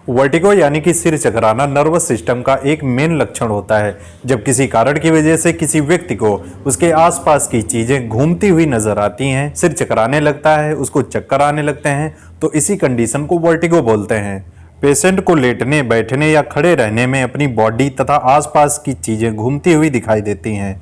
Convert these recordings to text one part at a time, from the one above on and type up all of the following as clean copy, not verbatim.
Vertigo यानी कि सिर चकराना नर्वस सिस्टम का एक मेन लक्षण होता है। जब किसी कारण की वजह से किसी व्यक्ति को उसके आसपास की चीजें घूमती हुई नजर आती हैं, सिर चकराने लगता है, उसको चक्कर आने लगते हैं, तो इसी कंडीशन को वर्टिगो बोलते हैं। पेशेंट को लेटने, बैठने या खड़े रहने में अपनी बॉडी तथा आसपास की चीजें घूमती हुई दिखाई देती हैं।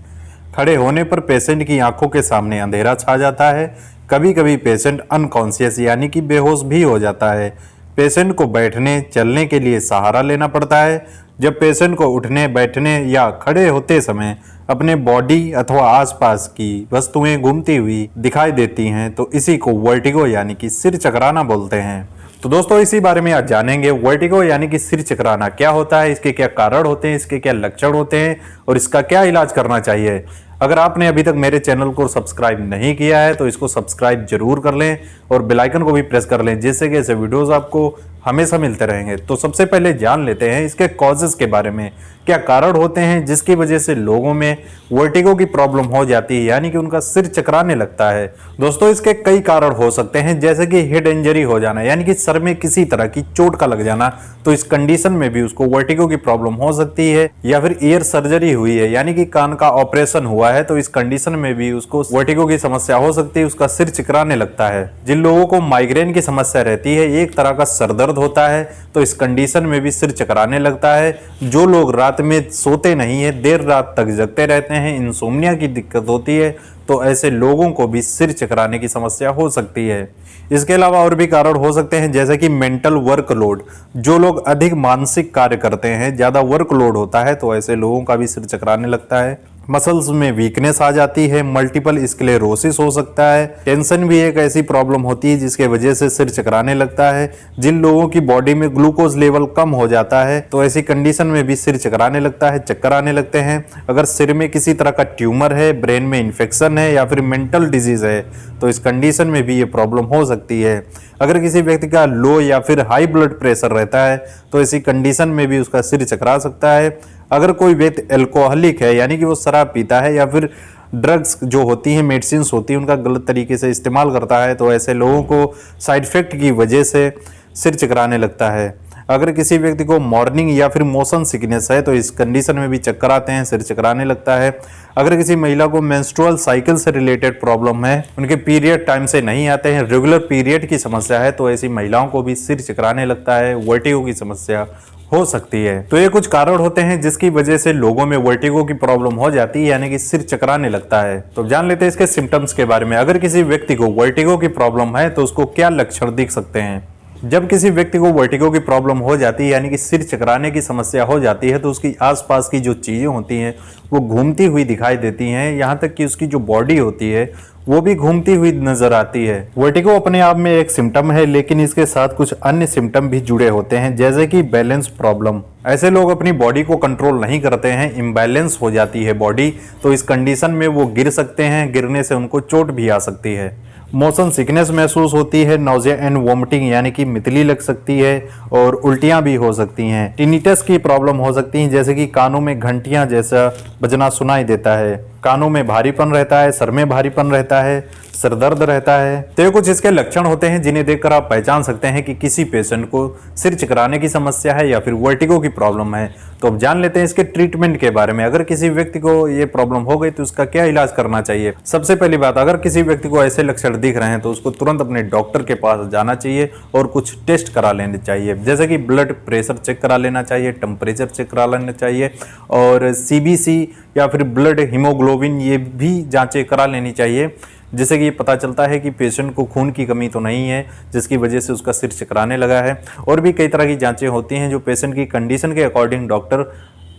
खड़े होने पर पेशेंट की आंखों के सामने अंधेरा छा जाता है। कभी कभी पेशेंट अनकॉन्शियस यानी कि बेहोश भी हो जाता है। पेशेंट को बैठने, चलने के लिए सहारा लेना पड़ता है। जब पेशेंट को उठने, बैठने या खड़े होते समय अपने बॉडी अथवा आसपास की वस्तुएं घूमती हुई दिखाई देती हैं, तो इसी को वर्टिगो यानी कि सिर चकराना बोलते हैं। तो दोस्तों, इसी बारे में आज जानेंगे वर्टिगो यानी कि सिर चकराना क्या होता है, इसके क्या कारण होते हैं, इसके क्या लक्षण होते हैं और इसका क्या इलाज करना चाहिए। अगर आपने अभी तक मेरे चैनल को सब्सक्राइब नहीं किया है तो इसको सब्सक्राइब जरूर कर लें और बेल आइकन को भी प्रेस कर लें, जिससे कि ऐसे वीडियोस आपको हमेशा मिलते रहेंगे। तो सबसे पहले जान लेते हैं इसके कॉजेस के बारे में, क्या कारण होते हैं जिसकी वजह से लोगों में वर्टिगो की प्रॉब्लम हो जाती है, यानी कि उनका सिर चकराने लगता है। दोस्तों, इसके कई कारण हो सकते हैं, जैसे कि हेड इंजरी हो जाना, यानी कि सर में किसी तरह की चोट का लग जाना, तो इस कंडीशन में भी उसको वर्टिगो की प्रॉब्लम हो सकती है। या फिर ईयर सर्जरी हुई है, यानी कि कान का ऑपरेशन हुआ है, तो इस कंडीशन में भी उसको वर्टिगो की समस्या हो सकती है, उसका सिर चकराने लगता है। जिन लोगों को माइग्रेन की समस्या रहती है, एक तरह का सर दर्द होता है, तो इस कंडीशन में भी सिर चकराने लगता है। जो लोग रात में सोते नहीं है, देर रात तक जगते रहते हैं, इंसोम्निया की दिक्कत होती है, तो ऐसे लोगों को भी सिर चकराने की समस्या हो सकती है। इसके अलावा और भी कारण हो सकते हैं, जैसे कि मेंटल वर्कलोड। जो लोग अधिक मानसिक कार्य करते हैं, ज्यादा वर्कलोड होता है, तो ऐसे लोगों का भी सिर चकराने लगता है। मसल्स में वीकनेस आ जाती है, मल्टीपल स्क्लेरोसिस हो सकता है। टेंशन भी एक ऐसी प्रॉब्लम होती है जिसके वजह से सिर चकराने लगता है। जिन लोगों की बॉडी में ग्लूकोज लेवल कम हो जाता है, तो ऐसी कंडीशन में भी सिर चकराने लगता है, चक्कर आने लगते हैं। अगर सिर में किसी तरह का ट्यूमर है, ब्रेन में इन्फेक्शन है या फिर मेंटल डिजीज है, तो इस कंडीशन में भी ये प्रॉब्लम हो सकती है। अगर किसी व्यक्ति का लो या फिर हाई ब्लड प्रेशर रहता है, तो इसी कंडीशन में भी उसका सिर चकरा सकता है। अगर कोई व्यक्ति एल्कोहलिक है, यानी कि वो शराब पीता है या फिर ड्रग्स जो होती हैं, मेडिसिन होती हैं, उनका गलत तरीके से इस्तेमाल करता है, तो ऐसे लोगों को साइड इफेक्ट की वजह से सिर चकराने लगता है। अगर किसी व्यक्ति को मॉर्निंग या फिर मोशन सिकनेस है, तो इस कंडीशन में भी चक्कर आते हैं, सिर चकराने लगता है। अगर किसी महिला को मेंस्ट्रुअल साइकिल से रिलेटेड प्रॉब्लम है, उनके पीरियड टाइम से नहीं आते हैं, रेगुलर पीरियड की समस्या है, तो ऐसी महिलाओं को भी सिर चकराने लगता है, वर्टिगो की समस्या हो सकती है। तो ये कुछ कारण होते हैं जिसकी वजह से लोगों में वर्टिगो की प्रॉब्लम हो जाती है, यानी कि सिर चकराने लगता है। तो जान लेते हैं इसके सिम्टम्स के बारे में। अगर किसी व्यक्ति को वर्टिगो की प्रॉब्लम है, तो उसको क्या लक्षण दिख सकते हैं। जब किसी व्यक्ति को वर्टिगो की प्रॉब्लम हो जाती है, यानी कि सिर चकराने की समस्या हो जाती है, तो उसकी आसपास की जो चीजें होती हैं वो घूमती हुई दिखाई देती हैं। यहाँ तक कि उसकी जो बॉडी होती है वो भी घूमती हुई नजर आती है। वर्टिगो अपने आप में एक सिम्टम है, लेकिन इसके साथ कुछ अन्य सिम्टम भी जुड़े होते हैं, जैसे कि बैलेंस प्रॉब्लम। ऐसे लोग अपनी बॉडी को कंट्रोल नहीं करते हैं, इम्बैलेंस हो जाती है बॉडी, तो इस कंडीशन में वो गिर सकते हैं, गिरने से उनको चोट भी आ सकती है। मोशन सिकनेस महसूस होती है, नौजिया एंड वोमिटिंग यानी कि मितली लग सकती है और उल्टियां भी हो सकती हैं। टिनिटस की प्रॉब्लम हो सकती है, जैसे कि कानों में घंटियां जैसा बजना सुनाई देता है, कानों में भारीपन रहता है, सर में भारीपन रहता है, सर दर्द रहता है। तो ये कुछ इसके लक्षण होते हैं जिन्हें देखकर आप पहचान सकते हैं कि किसी पेशेंट को सिर चकराने की समस्या है या फिर वर्टिगो की प्रॉब्लम है। तो अब जान लेते हैं इसके ट्रीटमेंट के बारे में। अगर किसी व्यक्ति को ये प्रॉब्लम हो गई तो उसका क्या इलाज करना चाहिए। सबसे पहली बात, अगर किसी व्यक्ति को ऐसे लक्षण दिख रहे हैं तो उसको तुरंत अपने डॉक्टर के पास जाना चाहिए और कुछ टेस्ट करा लेने चाहिए, जैसे कि ब्लड प्रेशर चेक करा लेना चाहिए, टेम्परेचर चेक करा लेना चाहिए और सीबीसी या फिर ब्लड हीमोग्लोबिन ये भी जांचें करा लेनी चाहिए, जिससे कि ये पता चलता है कि पेशेंट को खून की कमी तो नहीं है जिसकी वजह से उसका सिर चकराने लगा है। और भी कई तरह की जांचें होती हैं जो पेशेंट की कंडीशन के अकॉर्डिंग डॉक्टर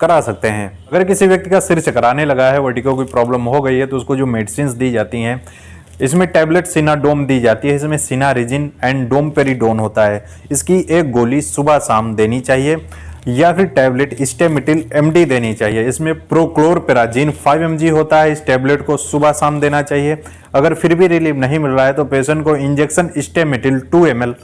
करा सकते हैं। अगर किसी व्यक्ति का सिर चकराने लगा है, वर्टिगो की प्रॉब्लम हो गई है, तो उसको जो मेडिसिन दी जाती हैं, इसमें टैबलेट सिनाडोम दी जाती है, इसमें सिनारिजिन एंड डोमपेरिडोन होता है। इसकी एक गोली सुबह शाम देनी चाहिए या फिर टैबलेट स्टेमिटिल एमडी देनी चाहिए। इसमें प्रोक्लोरपेराजिन 5 mg होता है, इस टैबलेट को सुबह शाम देना चाहिए। अगर फिर भी रिलीफ नहीं मिल रहा है तो पेशेंट को इंजेक्शन स्टेमिटिल 2 ml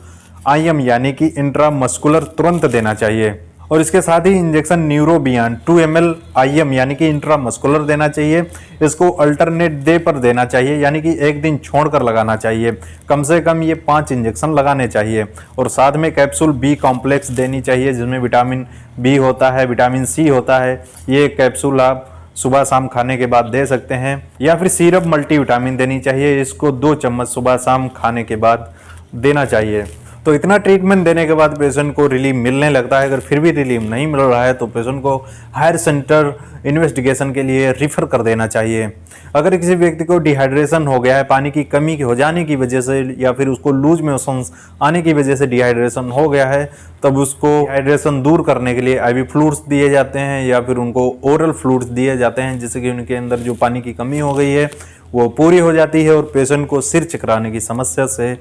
IM यानी कि इंट्रामस्कुलर तुरंत देना चाहिए। और इसके साथ ही इंजेक्शन न्यूरोबियान 2 ml IM यानी कि इंट्रामस्कुलर देना चाहिए। इसको अल्टरनेट डे पर देना चाहिए, यानी कि एक दिन छोड़कर लगाना चाहिए। कम से कम ये 5 इंजेक्शन लगाने चाहिए। और साथ में कैप्सूल बी कॉम्प्लेक्स देनी चाहिए, जिसमें विटामिन बी होता है, विटामिन सी होता है। ये कैप्सूल आप सुबह शाम खाने के बाद दे सकते हैं। या फिर सिरप मल्टीविटामिन देनी चाहिए, इसको 2 चम्मच सुबह शाम खाने के बाद देना चाहिए। तो इतना ट्रीटमेंट देने के बाद पेशेंट को रिलीफ मिलने लगता है। अगर फिर भी रिलीफ नहीं मिल रहा है तो पेशेंट को हायर सेंटर इन्वेस्टिगेशन के लिए रिफ़र कर देना चाहिए। अगर किसी व्यक्ति को डिहाइड्रेशन हो गया है, पानी की कमी हो जाने की वजह से, या फिर उसको लूज मोशंस आने की वजह से डिहाइड्रेशन हो गया है, तब उसको डिहाइड्रेशन दूर करने के लिए IV फ्लूइड्स दिए जाते हैं या फिर उनको ओरल फ्लूइड्स दिए जाते हैं, जिससे कि उनके अंदर जो पानी की कमी हो गई है वो पूरी हो जाती है और पेशेंट को सिर चकराने की समस्या से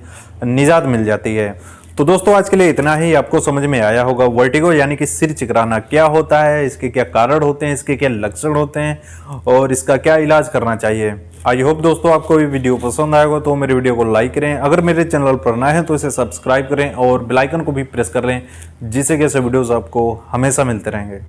निजात मिल जाती है। तो दोस्तों आज के लिए इतना ही। आपको समझ में आया होगा वर्टिगो यानी कि सिर चकराना क्या होता है, इसके क्या कारण होते हैं, इसके क्या लक्षण होते हैं और इसका क्या इलाज करना चाहिए। आई होप दोस्तों आपको ये वीडियो पसंद आएगा तो मेरे वीडियो को लाइक करें। अगर मेरे चैनल पर नए हैं तो इसे सब्सक्राइब करें और बेल आइकन को भी प्रेस कर लें, जिससे कि ऐसे वीडियोस आपको हमेशा मिलते रहेंगे।